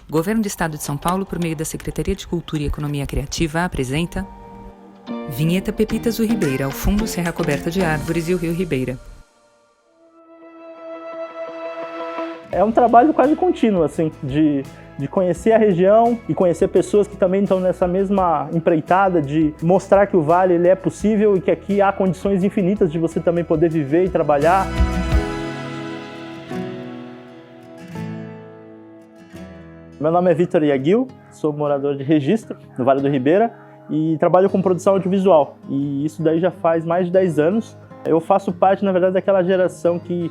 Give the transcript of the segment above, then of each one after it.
O Governo do Estado de São Paulo, por meio da Secretaria de Cultura e Economia Criativa, apresenta Vinheta Pepitas do Ribeira, ao fundo Serra Coberta de Árvores e o Rio Ribeira. É um trabalho quase contínuo, assim, de conhecer a região e conhecer pessoas que também estão nessa mesma empreitada de mostrar que o Vale ele é possível e que aqui há condições infinitas de você também poder viver e trabalhar. Meu nome é Vitor Iaguil, sou morador de Registro, no Vale do Ribeira, e trabalho com produção audiovisual. E isso daí já faz mais de 10 anos. Eu faço parte, na verdade, daquela geração que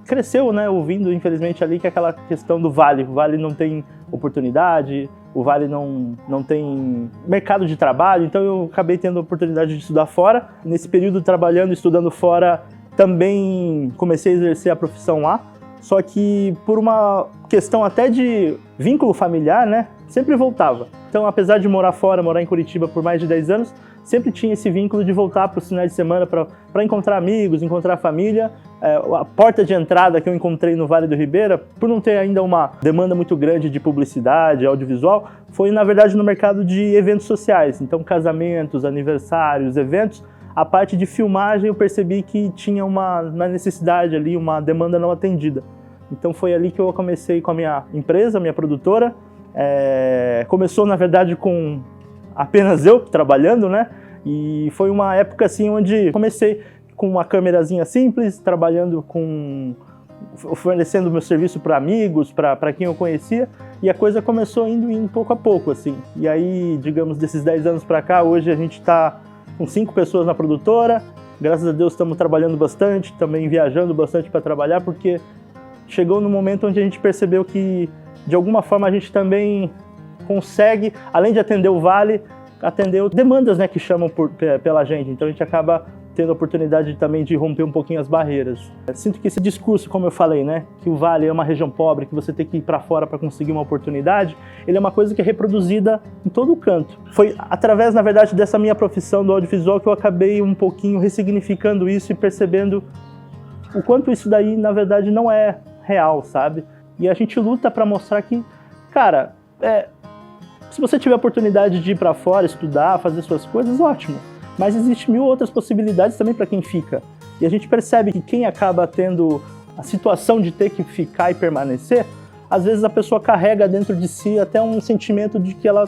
cresceu, né, ouvindo, infelizmente, ali que é aquela questão do Vale. O Vale não tem oportunidade, o Vale não tem mercado de trabalho, então eu acabei tendo a oportunidade de estudar fora. Nesse período, trabalhando e estudando fora, também comecei a exercer a profissão lá. Só que por uma questão até de vínculo familiar, né, sempre voltava. Então, apesar de morar fora, morar em Curitiba por mais de 10 anos, sempre tinha esse vínculo de voltar para os finais de semana para encontrar amigos, encontrar família. A porta de entrada que eu encontrei no Vale do Ribeira, por não ter ainda uma demanda muito grande de publicidade, audiovisual, foi, na verdade, no mercado de eventos sociais. Então, casamentos, aniversários, eventos. A parte de filmagem eu percebi que tinha uma necessidade ali, uma demanda não atendida. Então foi ali que eu comecei com a minha empresa, minha produtora. Começou, na verdade, com apenas eu trabalhando, né? E foi uma época assim onde comecei com uma câmerazinha simples, trabalhando oferecendo meu serviço para amigos, para quem eu conhecia, e a coisa começou indo pouco a pouco, assim. E aí, digamos, desses 10 anos para cá, hoje a gente está com 5 pessoas na produtora. Graças a Deus estamos trabalhando bastante, também viajando bastante para trabalhar, porque chegou no momento onde a gente percebeu que, de alguma forma, a gente também consegue, além de atender o Vale, atender demandas, né, que chamam pela gente. Então a gente acaba tendo a oportunidade também de romper um pouquinho as barreiras. Eu sinto que esse discurso, como eu falei, né, que o Vale é uma região pobre, que você tem que ir para fora para conseguir uma oportunidade, ele é uma coisa que é reproduzida em todo o canto. Foi através, na verdade, dessa minha profissão do audiovisual que eu acabei um pouquinho ressignificando isso e percebendo o quanto isso daí, na verdade, não é real, sabe? E a gente luta para mostrar que, cara, se você tiver a oportunidade de ir para fora, estudar, fazer suas coisas, ótimo. Mas existem 1000 outras possibilidades também para quem fica. E a gente percebe que quem acaba tendo a situação de ter que ficar e permanecer, às vezes a pessoa carrega dentro de si até um sentimento de que ela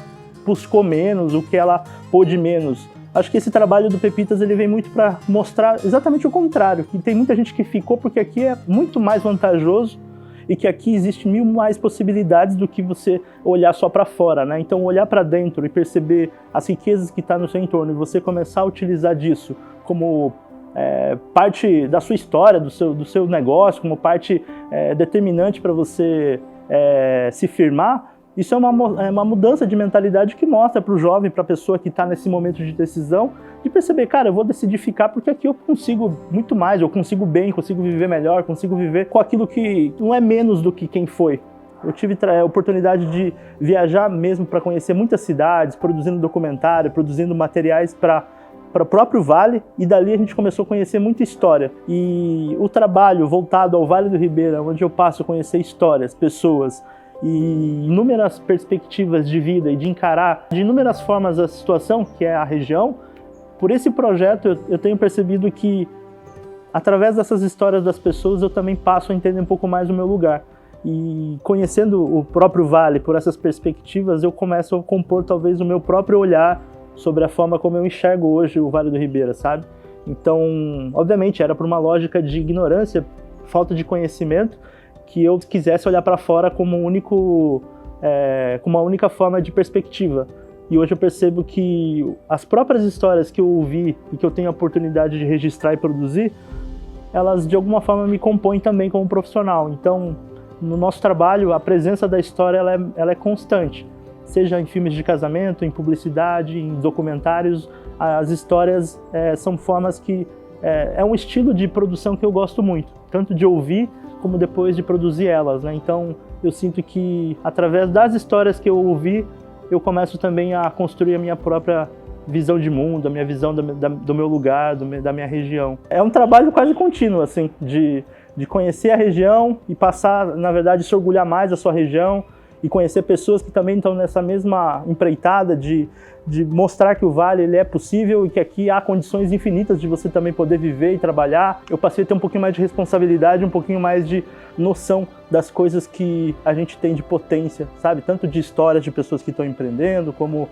buscou menos, o que ela pôde menos. Acho que esse trabalho do Pepitas ele vem muito para mostrar exatamente o contrário, que tem muita gente que ficou porque aqui é muito mais vantajoso e que aqui existe 1000 mais possibilidades do que você olhar só para fora, né? Então olhar para dentro e perceber as riquezas que estão no seu entorno e você começar a utilizar disso como parte da sua história, do seu negócio, como parte determinante para você se firmar, isso é uma mudança de mentalidade que mostra para o jovem, para a pessoa que está nesse momento de decisão, de perceber, cara, eu vou decidir ficar porque aqui eu consigo muito mais, eu consigo bem, consigo viver melhor, consigo viver com aquilo que não é menos do que quem foi. Eu tive a oportunidade de viajar mesmo para conhecer muitas cidades, produzindo documentário, produzindo materiais para o próprio Vale, e dali a gente começou a conhecer muita história. E o trabalho voltado ao Vale do Ribeira, onde eu passo a conhecer histórias, pessoas, e inúmeras perspectivas de vida e de encarar de inúmeras formas a situação, que é a região, por esse projeto eu tenho percebido que, através dessas histórias das pessoas, eu também passo a entender um pouco mais o meu lugar. E conhecendo o próprio Vale por essas perspectivas, eu começo a compor talvez o meu próprio olhar sobre a forma como eu enxergo hoje o Vale do Ribeira, sabe? Então, obviamente, era por uma lógica de ignorância, falta de conhecimento, que eu quisesse olhar para fora como uma única forma de perspectiva. E hoje eu percebo que as próprias histórias que eu ouvi e que eu tenho a oportunidade de registrar e produzir, elas de alguma forma me compõem também como profissional. Então, no nosso trabalho, a presença da história ela é constante. Seja em filmes de casamento, em publicidade, em documentários, as histórias são formas que... é um estilo de produção que eu gosto muito, tanto de ouvir como depois de produzir elas, né? Então eu sinto que através das histórias que eu ouvi, eu começo também a construir a minha própria visão de mundo, a minha visão do meu lugar, da minha região. É um trabalho quase contínuo, assim, de conhecer a região e passar, na verdade, se orgulhar mais da sua região e conhecer pessoas que também estão nessa mesma empreitada de mostrar que o Vale ele é possível e que aqui há condições infinitas de você também poder viver e trabalhar. Eu passei a ter um pouquinho mais de responsabilidade, um pouquinho mais de noção das coisas que a gente tem de potência, sabe? Tanto de histórias de pessoas que estão empreendendo, como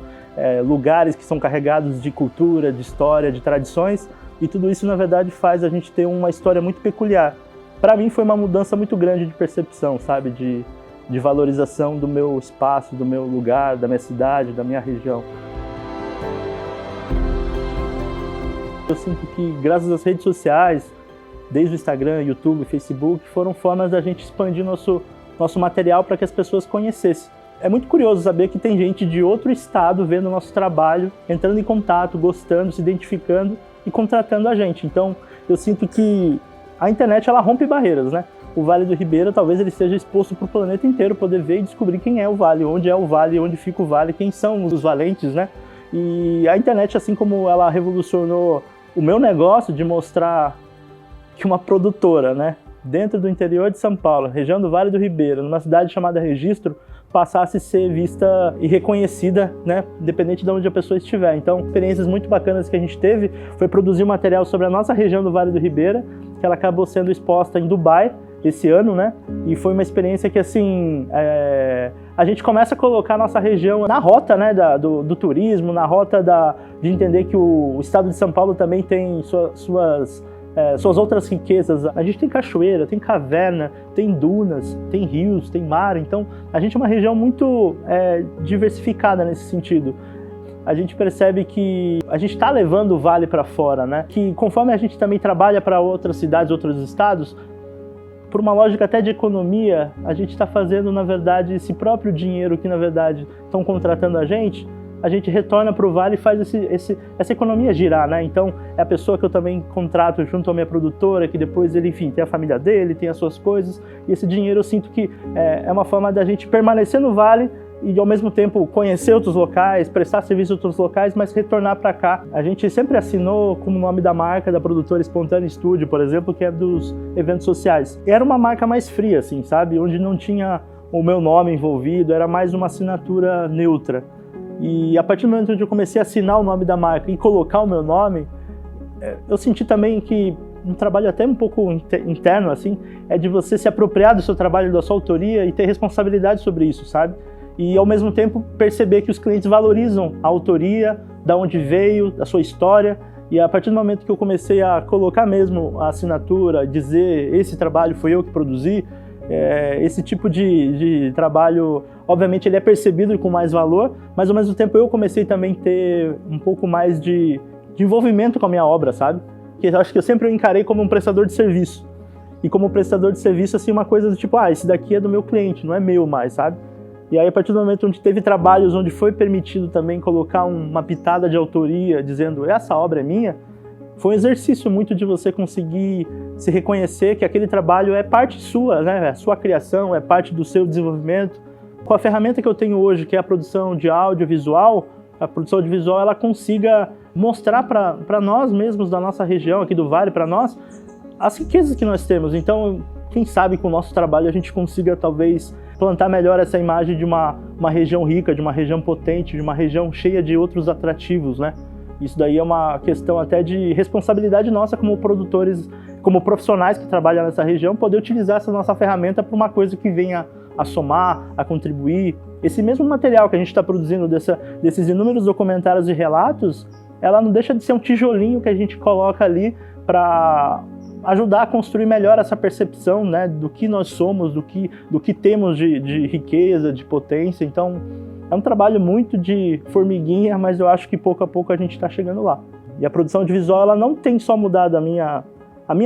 lugares que são carregados de cultura, de história, de tradições. E tudo isso, na verdade, faz a gente ter uma história muito peculiar. Para mim, foi uma mudança muito grande de percepção, sabe? De valorização do meu espaço, do meu lugar, da minha cidade, da minha região. Eu sinto que, graças às redes sociais, desde o Instagram, YouTube, Facebook, foram formas da gente expandir nosso material para que as pessoas conhecessem. É muito curioso saber que tem gente de outro estado vendo o nosso trabalho, entrando em contato, gostando, se identificando e contratando a gente. Então, eu sinto que a internet ela rompe barreiras, né? O Vale do Ribeira talvez ele esteja exposto para o planeta inteiro poder ver e descobrir quem é o Vale, onde fica o Vale, quem são os valentes, né? E a internet, assim como ela revolucionou o meu negócio de mostrar que uma produtora, né, dentro do interior de São Paulo, região do Vale do Ribeira, numa cidade chamada Registro, passasse a ser vista e reconhecida, né, independente de onde a pessoa estiver. Então, experiências muito bacanas que a gente teve foi produzir um material sobre a nossa região do Vale do Ribeira, que ela acabou sendo exposta em Dubai esse ano, né, e foi uma experiência que, assim, a gente começa a colocar a nossa região na rota, né, do turismo, na rota de entender que o estado de São Paulo também tem suas outras riquezas. A gente tem cachoeira, tem caverna, tem dunas, tem rios, tem mar. Então, a gente é uma região muito diversificada nesse sentido. A gente percebe que a gente está levando o Vale para fora, né? Que conforme a gente também trabalha para outras cidades, outros estados, por uma lógica até de economia, a gente está fazendo, na verdade, esse próprio dinheiro que, na verdade, estão contratando a gente retorna para o Vale e faz essa economia girar, né? Então, é a pessoa que eu também contrato junto à minha produtora, que depois ele, enfim, tem a família dele, tem as suas coisas, e esse dinheiro eu sinto que é uma forma da gente permanecer no Vale e, ao mesmo tempo, conhecer outros locais, prestar serviço a outros locais, mas retornar para cá. A gente sempre assinou como nome da marca da produtora Espontânea Estúdio, por exemplo, que é dos eventos sociais. Era uma marca mais fria, assim, sabe? Onde não tinha o meu nome envolvido, era mais uma assinatura neutra. E a partir do momento onde eu comecei a assinar o nome da marca e colocar o meu nome, eu senti também que um trabalho até um pouco interno, assim, é de você se apropriar do seu trabalho, da sua autoria e ter responsabilidade sobre isso, sabe? E, ao mesmo tempo, perceber que os clientes valorizam a autoria, da onde veio, da sua história. E a partir do momento que eu comecei a colocar mesmo a assinatura, dizer esse trabalho foi eu que produzi, esse tipo de trabalho, obviamente, ele é percebido com mais valor, mas, ao mesmo tempo, eu comecei também a ter um pouco mais de envolvimento com a minha obra, sabe? Que eu acho que eu sempre encarei como um prestador de serviço. E como prestador de serviço, assim, uma coisa do tipo, esse daqui é do meu cliente, não é meu mais, sabe? E aí, a partir do momento onde teve trabalhos onde foi permitido também colocar uma pitada de autoria, dizendo, essa obra é minha, foi um exercício muito de você conseguir se reconhecer que aquele trabalho é parte sua, né? É sua criação, é parte do seu desenvolvimento. Com a ferramenta que eu tenho hoje, que é a produção de audiovisual, a produção audiovisual ela consiga mostrar para nós mesmos da nossa região aqui do Vale, para nós, as riquezas que nós temos. Então, quem sabe com o nosso trabalho a gente consiga talvez plantar melhor essa imagem de uma região rica, de uma região potente, de uma região cheia de outros atrativos, né? Isso daí é uma questão até de responsabilidade nossa como produtores, como profissionais que trabalham nessa região, poder utilizar essa nossa ferramenta para uma coisa que venha a somar, a contribuir. Esse mesmo material que a gente está produzindo desses inúmeros documentários e relatos, ela não deixa de ser um tijolinho que a gente coloca ali para ajudar a construir melhor essa percepção, né, do que nós somos, do que temos de riqueza, de potência. Então, é um trabalho muito de formiguinha, mas eu acho que pouco a pouco a gente está chegando lá. E a produção audiovisual, ela não tem só mudado a minha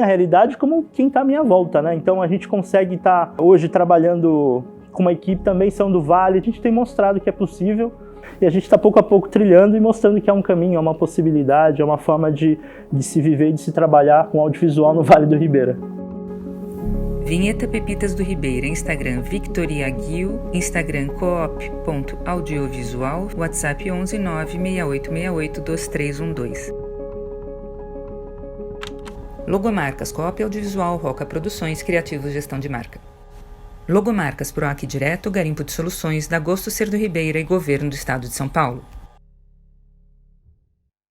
realidade, como quem está à minha volta, né? Então, a gente consegue estar hoje trabalhando com uma equipe também, São do Vale, a gente tem mostrado que é possível, e a gente está pouco a pouco trilhando e mostrando que é um caminho, é uma possibilidade, é uma forma de se viver e de se trabalhar com audiovisual no Vale do Ribeira. Vinheta Pepitas do Ribeira, Instagram Victoria Aguil, Instagram coop.audiovisual, WhatsApp 11 96868 2312. Logomarcas, Coop Audiovisual, Roca Produções, Criativos Gestão de Marca. Logomarcas PROAC Direto, Garimpo de Soluções, Dagosto Cerdo Ribeira e Governo do Estado de São Paulo.